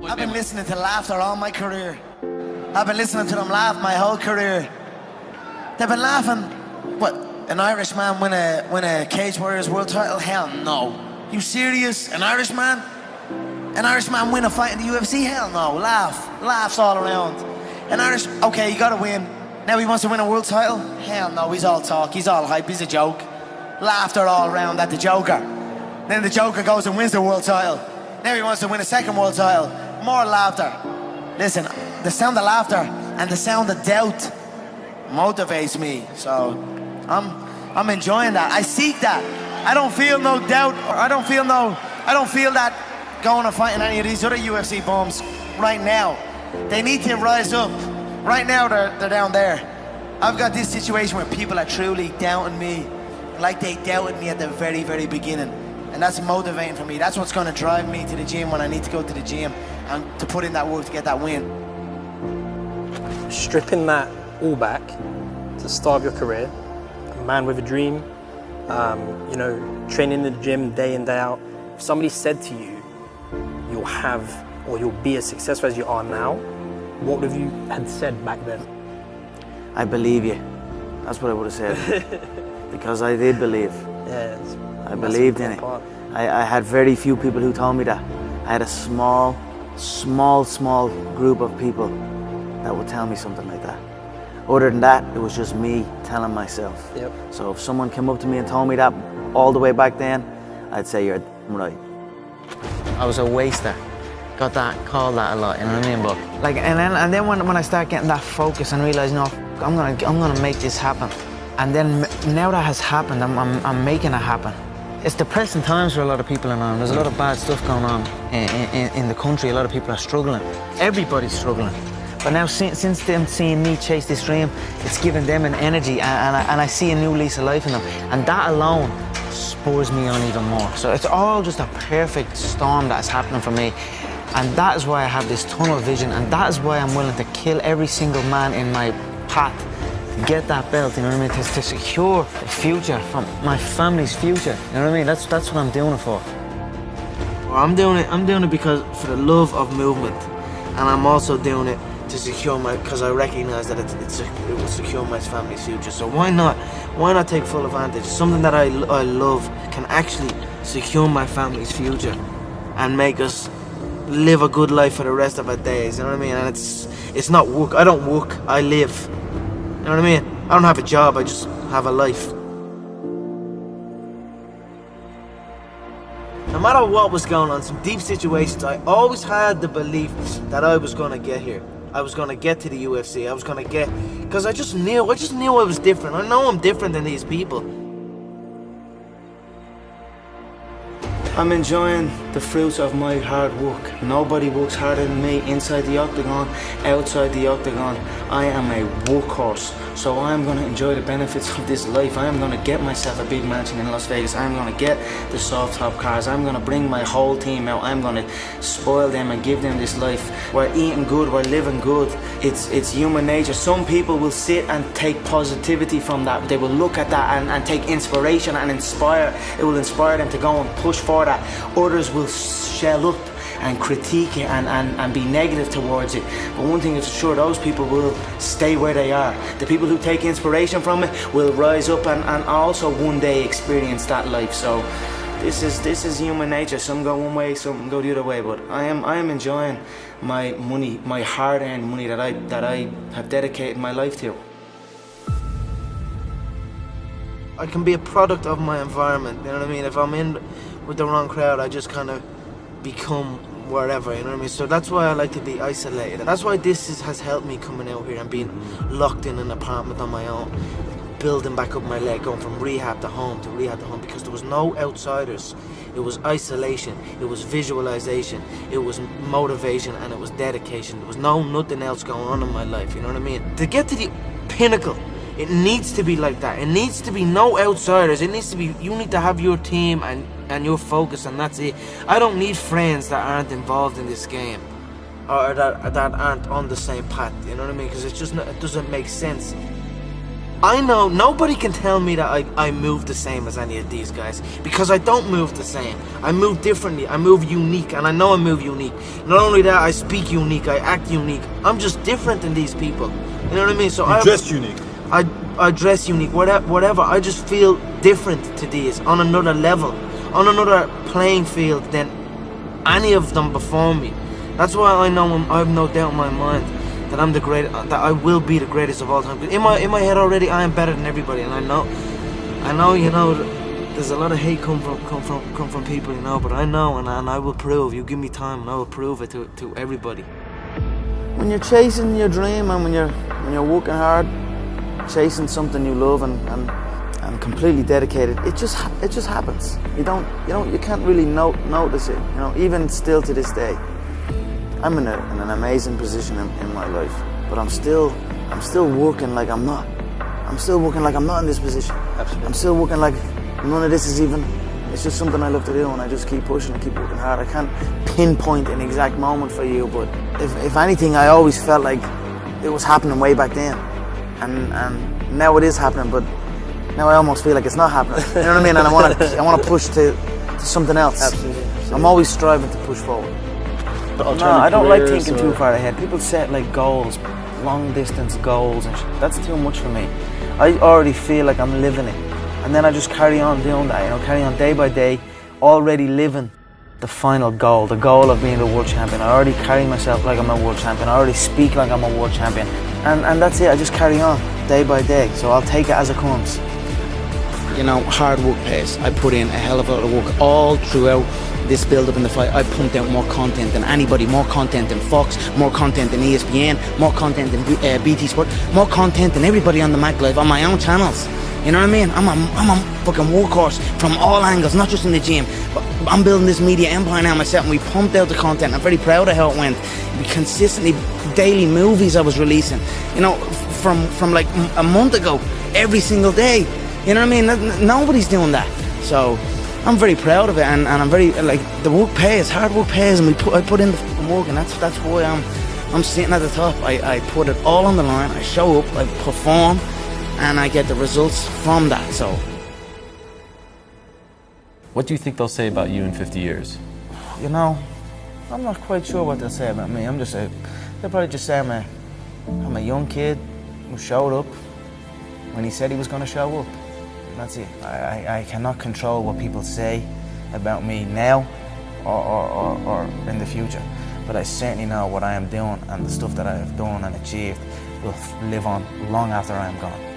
I've been listening to laughter all my career. I've been listening to them laugh my whole career. They've been laughing. What? An Irishman win a Cage Warriors world title? Hell no. You serious? An Irishman? An Irishman win a fight in the UFC? Hell no. Laughs all around. Okay, you gotta win. Now he wants to win a world title? Hell no, he's all talk, he's all hype, he's a joke. Laughter all around at the Joker. Then the Joker goes and wins the world title. Now he wants to win a second world title. More laughter. Listen, the sound of laughter and the sound of doubt motivates me. So I'm enjoying that. I seek that. I don't feel no doubt, or I don't feel that going and fighting any of these other UFC bums right now. They need to rise up. Right now they're down there. I've got this situation where people are truly doubting me, like they doubted me at the very, very beginning. And that's motivating for me. That's what's going to drive me to the gym when I need to go to the gym and to put in that work to get that win. Stripping that all back to the start of your career, a man with a dream, you know, training in the gym day in, day out. If somebody said to you, you'll have or you'll be as successful as you are now, what would you had said back then? I believe you. That's what I would have said. Because I did believe. Yeah, I believed in it. I had very few people who told me that. I had a small group of people that would tell me something like that. Other than that, it was just me telling myself. Yep. So if someone came up to me and told me that all the way back then, I'd say you're right. I was a waster. Got that, called that a lot, you know what I mean? But like, and then when I start getting that focus and realize, no, I'm gonna make this happen. And then now that has happened, I'm making it happen. It's depressing times for a lot of people in Ireland. There's a lot of bad stuff going on in the country. A lot of people are struggling. Everybody's struggling. But now since them seeing me chase this dream, it's giving them an energy, and I see a new lease of life in them. And that alone spurs me on even more. So it's all just a perfect storm that's happening for me. And that is why I have this tunnel vision, and that is why I'm willing to kill every single man in my path to get that belt, you know what I mean? To secure the future, from my family's future, you know what I mean? That's what I'm doing it for. Well, I'm doing it because for the love of movement, and I'm also doing it to secure because I recognise that it will secure my family's future. So why not take full advantage? Something that I love can actually secure my family's future and make us live a good life for the rest of our days, you know what I mean? And it's not work. I don't work, I live. You know what I mean? I don't have a job, I just have a life. No matter what was going on, some deep situations, I always had the belief that I was gonna get here. I was gonna get to the UFC. I was gonna get, because I just knew I was different. I know I'm different than these people. I'm enjoying the fruits of my hard work. Nobody works harder than me inside the octagon, outside the octagon. I am a workhorse, so I'm going to enjoy the benefits of this life. I am going to get myself a big mansion in Las Vegas. I'm going to get the soft top cars. I'm going to bring my whole team out. I'm going to spoil them and give them this life. We're eating good, we're living good. It's human nature. Some people will sit and take positivity from that. They will look at that and take inspiration and inspire. It will inspire them to go and push for that. Others will shell up and critique it and be negative towards it. But one thing is for sure, those people will stay where they are. The people who take inspiration from it will rise up and also one day experience that life. So this is human nature. Some go one way, some go the other way. But I am enjoying my money, my hard-earned money that I have dedicated my life to. I can be a product of my environment, you know what I mean? If I'm in with the wrong crowd, I just kind of become wherever, you know what I mean? So that's why I like to be isolated. And that's why this has helped me coming out here and being locked in an apartment on my own, building back up my leg, going from rehab to home, because there was no outsiders. It was isolation, it was visualization, it was motivation, and it was dedication. There was nothing else going on in my life, you know what I mean? To get to the pinnacle, it needs to be like that. It needs to be no outsiders. It needs to be, you need to have your team and your focus, and that's it. I don't need friends that aren't involved in this game, or that aren't on the same path, you know what I mean? Because it's just not, it doesn't make sense. I know nobody can tell me that I move the same as any of these guys, because I don't move the same. I move differently, I move unique, and I know I move unique. Not only that, I speak unique, I act unique. I'm just different than these people. You know what I mean? So I dress unique. I dress unique, whatever. I just feel different to these, on another level, on another playing field than any of them before me. That's why I know I have no doubt in my mind that I'm the great, that I will be the greatest of all time. In my head already, I am better than everybody, and I know, you know, there's a lot of hate come from people, you know, but I know, and I will prove. You give me time, and I will prove it to everybody. When you're chasing your dream, and when you're working hard, chasing something you love, and completely dedicated, it just happens. You can't really notice it, you know. Even still to this day, I'm in an amazing position in my life, but I'm still working like I'm not. I'm still working like I'm not in this position. Absolutely. I'm still working like none of this is even. It's just something I love to do, and I just keep pushing and keep working hard. I can't pinpoint an exact moment for you, but if anything, I always felt like it was happening way back then, and now it is happening, but now I almost feel like it's not happening. You know what I mean? And I want to push to something else. Absolutely. I'm always striving to push forward. No, I don't like thinking too far ahead. People set like goals, long distance goals, and that's too much for me. I already feel like I'm living it, and then I just carry on doing that, you know, carry on day by day, already living the final goal, the goal of being the world champion. I already carry myself like I'm a world champion. I already speak like I'm a world champion, and that's it. I just carry on day by day, so I'll take it as it comes. You know, hard work pays. I put in a hell of a lot of work all throughout this build up in the fight. I pumped out more content than anybody, more content than Fox, more content than ESPN, more content than BT Sport, more content than everybody on the Mac Live on my own channels. You know what I mean? I'm a fucking workhorse from all angles, not just in the gym. But I'm building this media empire now myself, and we pumped out the content. I'm very proud of how it went. We consistently, daily movies I was releasing, you know, from like a month ago, every single day. You know what I mean? Nobody's doing that. So I'm very proud of it, and I'm very, like, the work pays, hard work pays, and I put in the fucking work, and that's why I'm sitting at the top. I put it all on the line. I show up, I perform, and I get the results from that. So What do you think they'll say about you in 50 years? You know, I'm not quite sure what they'll say about me. They'll probably just say I'm a young kid who showed up when he said he was going to show up. That's it. I cannot control what people say about me now or in the future, but I certainly know what I am doing, and the stuff that I have done and achieved will live on long after I am gone.